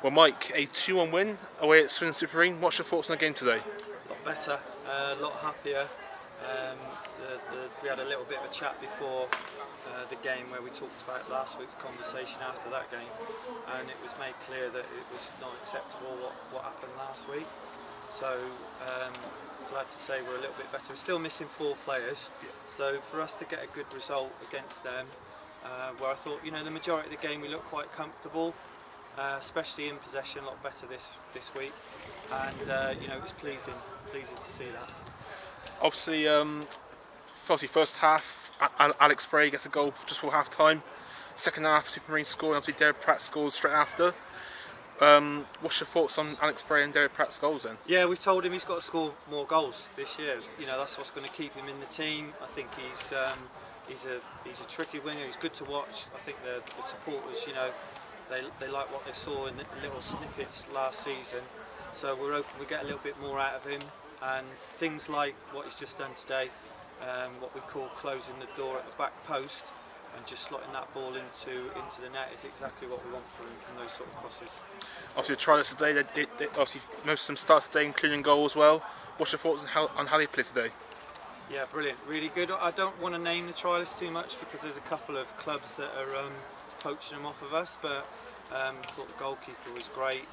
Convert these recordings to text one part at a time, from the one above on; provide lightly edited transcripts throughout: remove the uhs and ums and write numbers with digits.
Well, Mike, a 2-1 win away at Swindon Supermarine. What's your thoughts on the game today? A lot better, a lot happier. We had a little bit of a chat before the game where we talked about last week's conversation after that game, and it was made clear that it was not acceptable what happened last week. So glad to say we're a little bit better. We're still missing 4 players, so for us to get a good result against them, where I thought, the majority of the game we looked quite comfortable, especially in possession, a lot better this week, and it was pleasing to see that. Obviously, first half, Alex Bray gets a goal just before half time. Second half, Supermarine scored, and obviously Derek Pratt scores straight after. What's your thoughts on Alex Bray and Derek Pratt's goals then? Yeah, we've told him he's got to score more goals this year. That's what's going to keep him in the team. I think he's a tricky winger. He's good to watch. I think the supporters, they like what they saw in the little snippets last season. So we're hoping we get a little bit more out of him, and things like what he's just done today, what we call closing the door at the back post and just slotting that ball into the net is exactly what we want from him, from those sort of crosses. Obviously, the trialists today, they obviously most of them start today, including goal as well. What's your thoughts on how they play today? Yeah, brilliant, really good. I don't want to name the trialists too much because there's a couple of clubs that are poaching them off of us, but I thought the goalkeeper was great.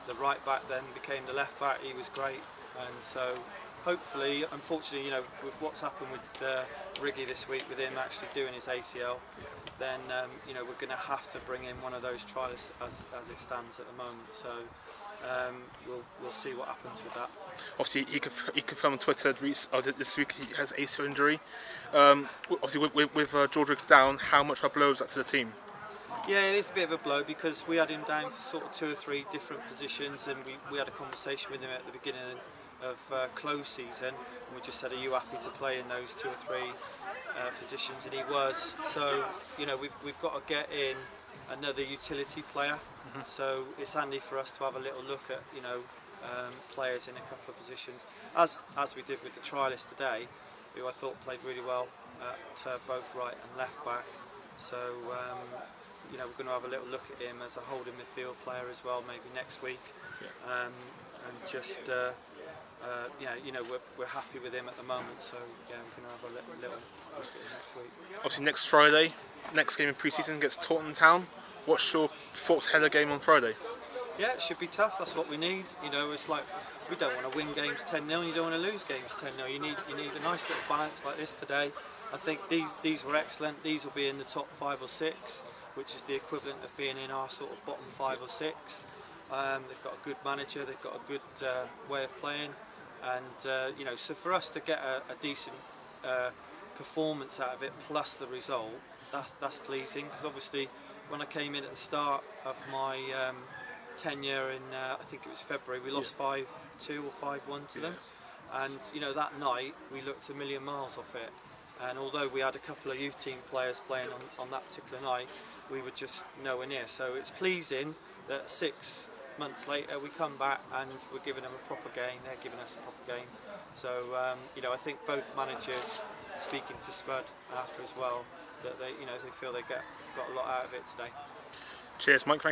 The right back then became the left back, he was great, and so hopefully, unfortunately, with what's happened with Riggy this week, with him actually doing his ACL, then we're going to have to bring in one of those trialists as it stands at the moment. So we'll see what happens with that. Obviously, he confirmed on Twitter that this week he has ACL injury. Obviously, with George Rigg down, how much of a blow is that to the team? Yeah, it is a bit of a blow because we had him down for sort of 2 or 3 different positions, and we had a conversation with him at the beginning of close season, and we just said, are you happy to play in those 2 or 3 positions, and he was. So we've got to get in another utility player. So it's handy for us to have a little look at players in a couple of positions, as we did with the trialist today, who I thought played really well at both right and left back. So we're going to have a little look at him as a holding midfield player as well, maybe next week, and just we're happy with him at the moment. So yeah, we're going to have a little look at him next week. Obviously, next Friday, next game in pre-season against Taunton Town. What's your thoughts ahead of the game on Friday? Yeah, it should be tough. That's what we need. It's like we don't want to win games 10-0. You don't want to lose games 10-0. You need a nice little balance like this today. I think these were excellent. These will be in the top 5 or 6, which is the equivalent of being in our sort of bottom 5 or 6. They've got a good manager. They've got a good way of playing, and so for us to get a decent performance out of it, plus the result, that's pleasing. Because obviously, when I came in at the start of my tenure in, I think it was February, we lost 5-2 or 5-1 to them, and that night we looked a million miles off it. And although we had a couple of youth team players playing on that particular night, we were just nowhere near. So it's pleasing that 6 months later we come back and we're giving them a proper game. They're giving us a proper game. So I think both managers, speaking to Spud after as well, that they feel they got a lot out of it today. Cheers, Mike. Thank you.